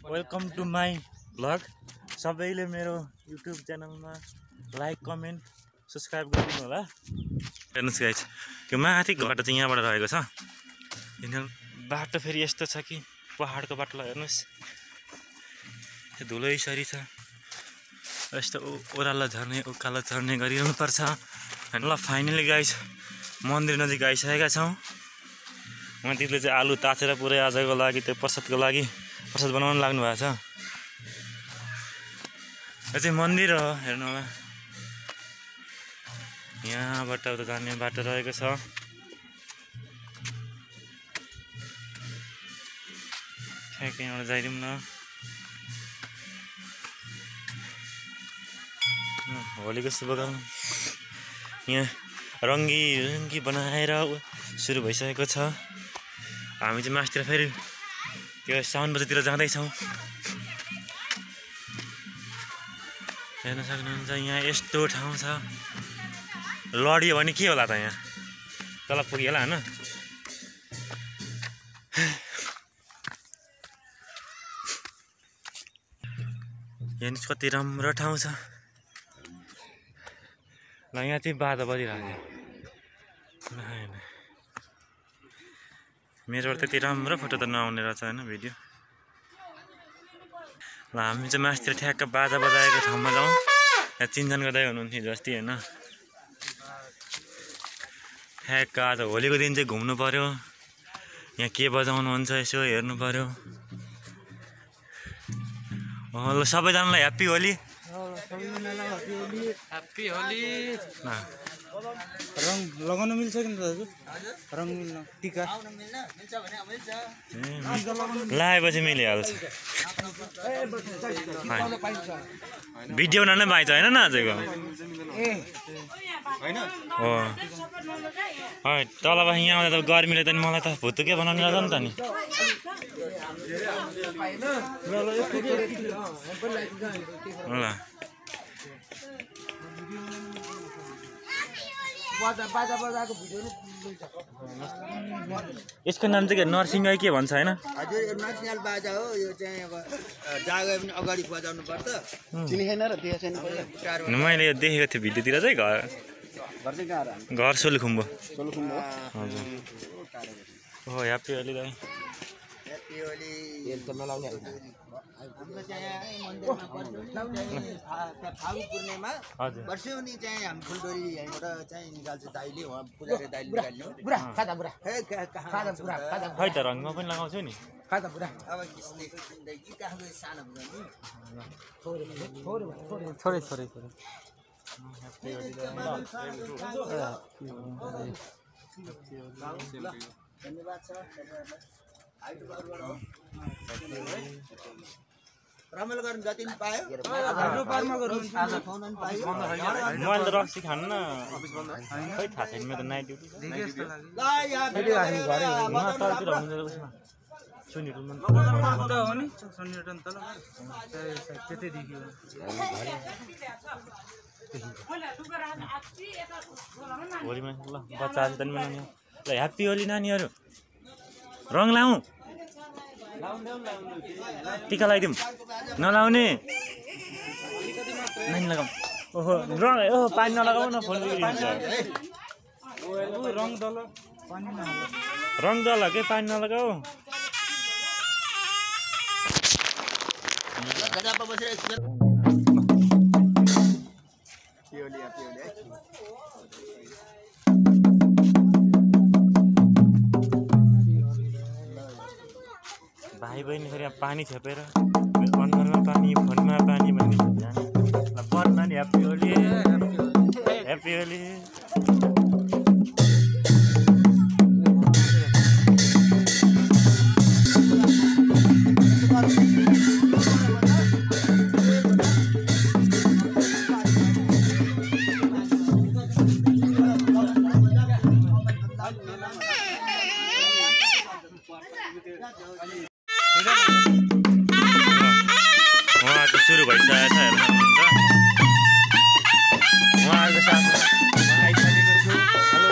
Welcome to my vlog. सबैले मेरो YouTube च्यानलमा लाइक कमेन्ट सब्सक्राइब गरिदिनु होला। हेर्नुहोस् गाइस, यो माथि घाटो चाहिँ यहाँबाट रहेको छ। यिनीहरू बाटो फेरि यस्तो छ कि पहाडको बाटोलाई हेर्नुहोस्, धुलो यसरी छ। यस्तो ओह्रालो झर्ने उकालो झर्ने गरिरहनु पर्छ। ल फाइनली गाइस मन्दिर नजिक आइसकेका छौँ। उहाँ दिदीले चाहिँ आलु ताछेर पुरै आजको लागि त्यो प्रसादको लागि प्रसाद बनाउन लाग्नु भएको छ। यो चाहिँ मन्दिर हो, हेर्नु होला। यहाँबाट उता जाने बाटो रहेको छ। ठ्याक्कै यहाँबाट जाइदिउँ न। होलीको शुभकामना। यहाँ रङ्गी बनाएर सुरु भइसकेको छ। हामी चाहिँ मास्तिर फेरि त्यो साउन बजारतिर जाँदैछौँ। हेर्न सक्नुहुन्छ यहाँ यस्तो ठाउँ छ। लडियो भने के होला त, यहाँ तल पुग्यो होला होइन। यहाँ कति राम्रो ठाउँ छ। ल यहाँ चाहिँ बाजा बजिरहेको छ। मेरो त्यति राम्रो फोटो त नआउने रहेछ होइन भिडियो। ल हामी चाहिँ मास्तिर ठ्याक्क बाजा बजाएको ठाउँमा जाउँ। यहाँ चिन्जन गर्दै हुनुहुन्थ्यो जस्तै होइन। ठ्याक्क आज होलीको दिन चाहिँ घुम्नु पर्यो। यहाँ के बजाउनुहुन्छ यसो हेर्नु पर्यो। ल सबैजनालाई ह्याप्पी होली। ह्याप्पी होली। रङ लगाउन मिल्छ कि दाजु? रङ मिल्न टिका लगाएपछि मिलिहाल्छ। भिडियो बनाउन पाइन्छ होइन न आजको? हो तल बसी यहाँ आउँदा त गर्मीले त मलाई त भुतुके बनाउनु लाग्छ नि त नि। ल यसको नाम चाहिँ के नरसिंह के भन्छ होइन? हजुर यो नरसिंह बाजा हो। यो चाहिँ अब जागे पनि अगाडि बजाउनु पर्छ। चिनिखेन र त्यो चाहिँ मैले यो देखेको थिएँ भिडियोतिर चाहिँ घर सोलुखुम्बु। हजुर हो ह्याप्पी होली दाइ। ह्याप्पी होली। हाम्रो चाहिँ फागु पूर्णिमा वर्षौनी चाहिँ हामी फुलडोरी यहीँबाट चाहिँ निकाल्छ दाइले। उहाँ पूजाले दाइले निकाल्नु। खै त रङमा पनि लगाउँछु नि। अब कि कहाँको सानो थोरै धन्यवाद छ। रमाइलो गर्नु जति पनि पायो। मैले त रक्सी खानु न खै थाहा छैन। मेरो त नाइट ड्युटी होलीमा ल बच्चाहरू त नि बनाउने। ल ह्याप्पी होली नानीहरू। रङ लाउँ टिका लगाइदिउँ। नलाउने नानी लगाउँ। ओहो रङ ओहो पानी नलगाऊ न फोन बिग्रिन्छ। रङ दल के पानी नलगाऊ। भाइ बहिनी फेरि यहाँ पानी छेपेर अनुहारमा पानी फोनमा पानी भन्ने बनमा नि ह्याप्पी होली ह्याप्पी होली। उहाँको सुरु भइसकेको छ हेर्न सक्नुहुन्छ। उहाँहरूको साथमा आइसकेको छु। हेलो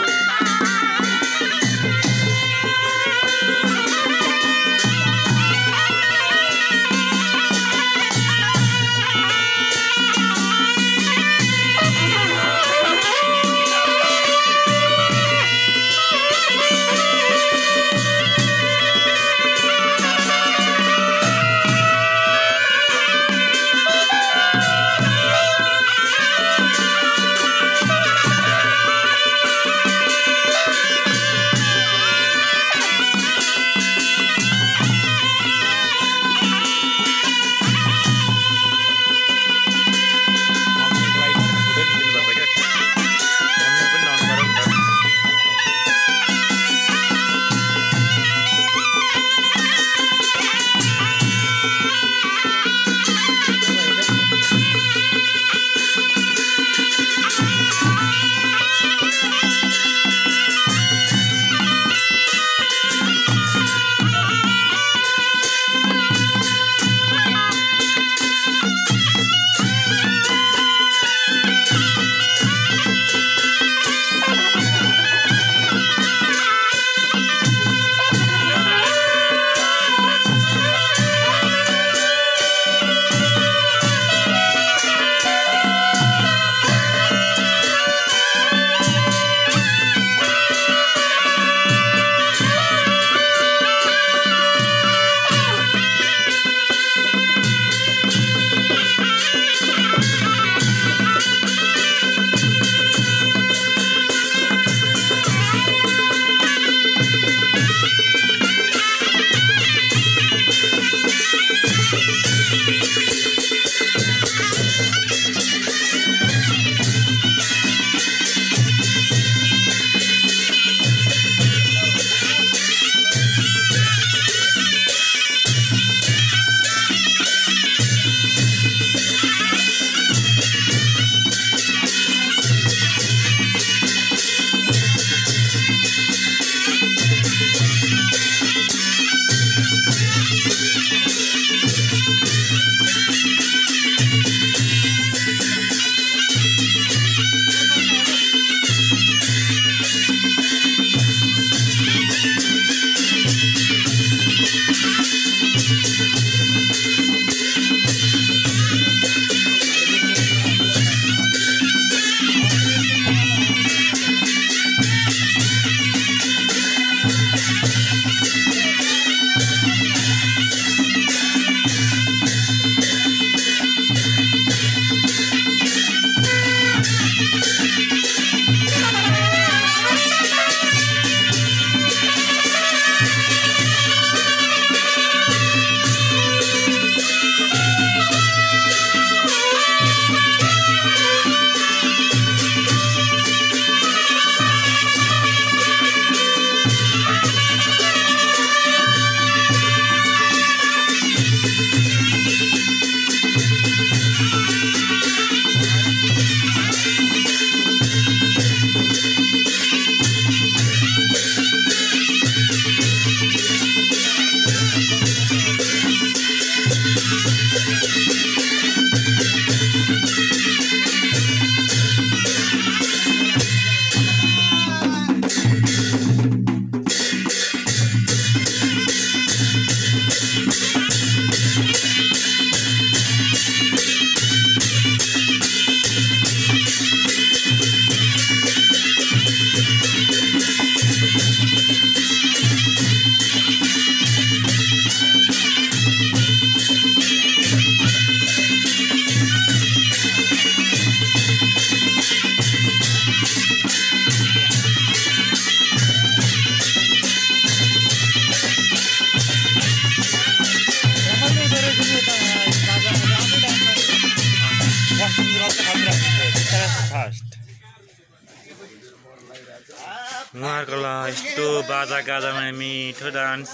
उहाँहरूको यस्तो बाजा गाजामा मिठो डान्स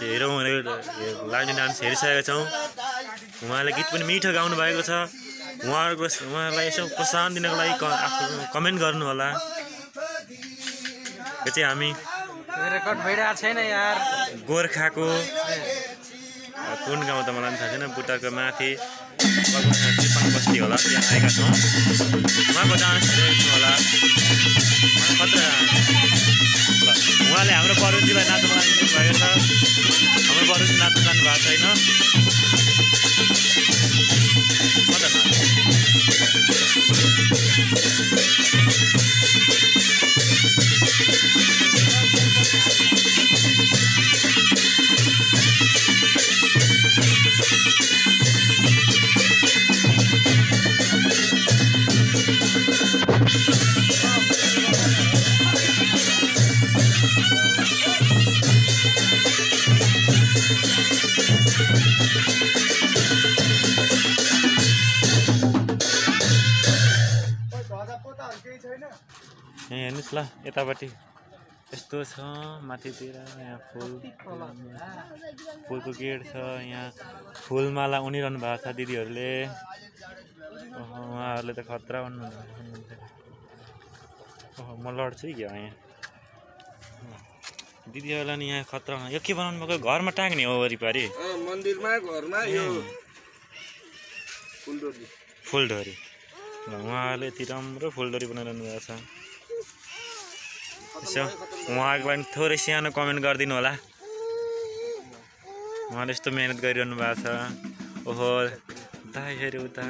लाग्ने डान्स हेरिसकेका छौँ। उहाँले गीत पनि मिठो गाउनु भएको छ। उहाँलाई यसो प्रोत्साहन दिनको लागि कमेन्ट गर्नु होला। यो चाहिँ हामी रेकर्ड भइरहेको छैन यार। गोर्खाको कुन गाउँ त मलाई थाहा छैन, बुट्टाको माथि त्रिपाङ बस्ती होला, त्यहाँ आएका छौँ। उहाँको डान्स हेर्नु होला, खतरा। उहाँले हाम्रो बरुजीलाई नाच्नु भएको छ। हाम्रो बरुजी नाच्नु जानु भएको छैन। यहाँ हेर्नुहोस् ल, यतापट्टि यस्तो छ माथितिर। यहाँ फुलको गेट छ। यहाँ फुलमाला उनिरहनु भएको छ दिदीहरूले। उहाँहरूले त खतरा हुनुहुन्छ। म लड्छु क्या यहाँ दिदीहरूलाई नि। यहाँ खतरा। यो के बनाउनु भएको? घरमा टाँग्ने हो वरिपरि, मन्दिरमा घरमा यो फुलडोरी। ल उहाँहरूले यति राम्रो फुलडोरी बनाइरहनु भएको छ। यसो उहाँको लागि थोरै सानो कमेन्ट गरिदिनु होला। उहाँले यस्तो मेहनत गरिरहनु भएको छ। ओहो दाइ फेरि उता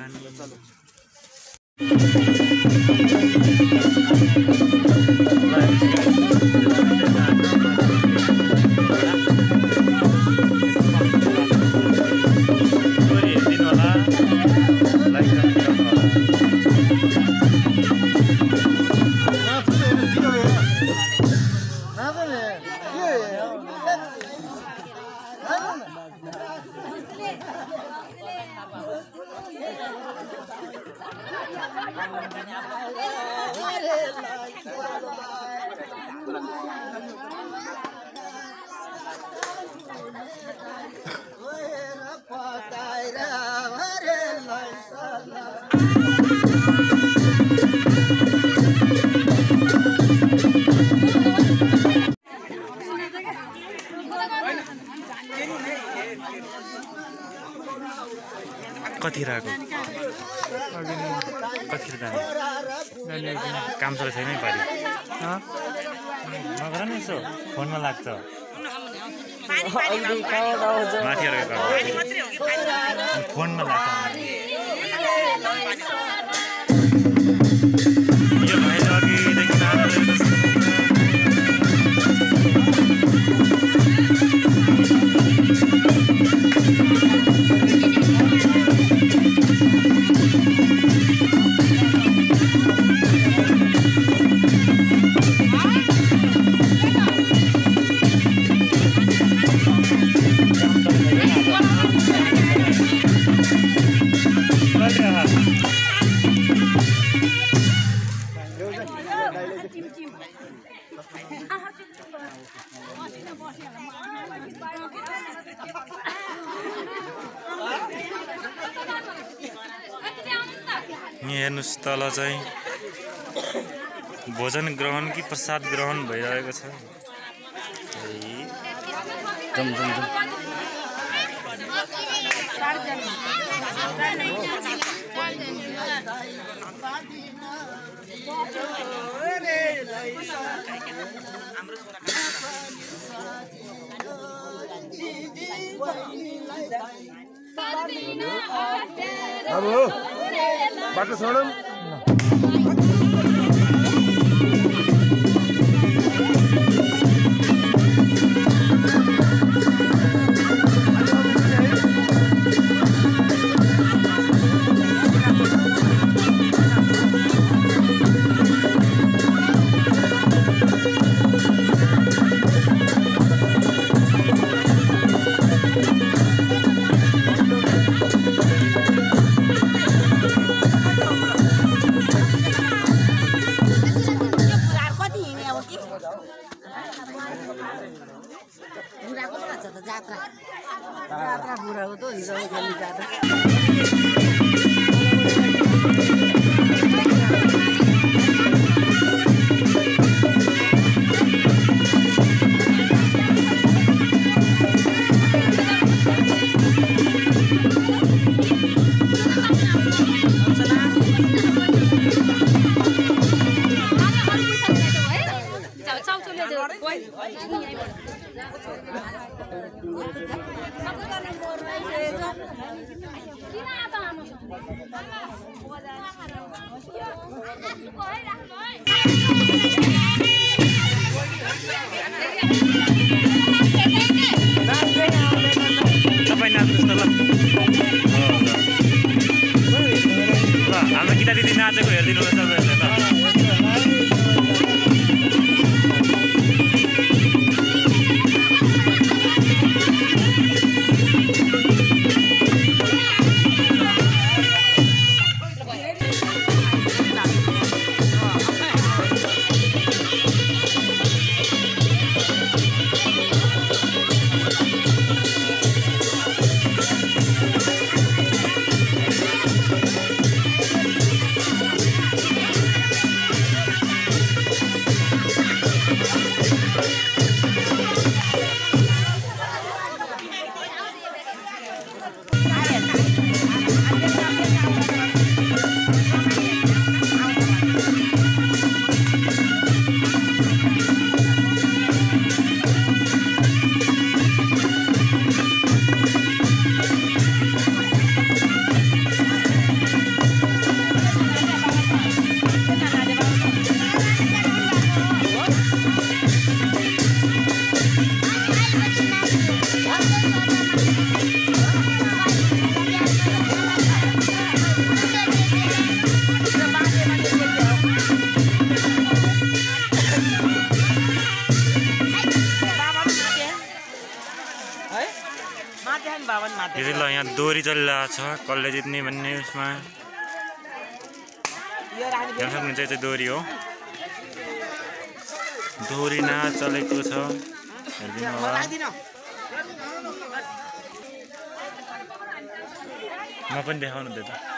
कति रहेको काम चले छैन पारि नगर नि यसो फोनमा लाग्छ माथि फोनमा लाग्छ यो भाइले अघिदेखि हेर्नुस् तल चाहिँ भोजन ग्रहण कि प्रसाद ग्रहण भइरहेको छ। अब बाटो छोडौँ। तपाईँ नाच्नुहोस् न ल हाम्रो गीता दिदी नाचेको हेरिदिनु होला तपाईँहरूले यति ल यहाँ दोरी चलिरहेको छ कसले जित्ने भन्ने उसमा हेर्न सक्नुहुन्छ यो चाहिँ दोरी हो दोरी नाच चलेको छ हेरिदिनु होला म पनि देखाउनु त्यो त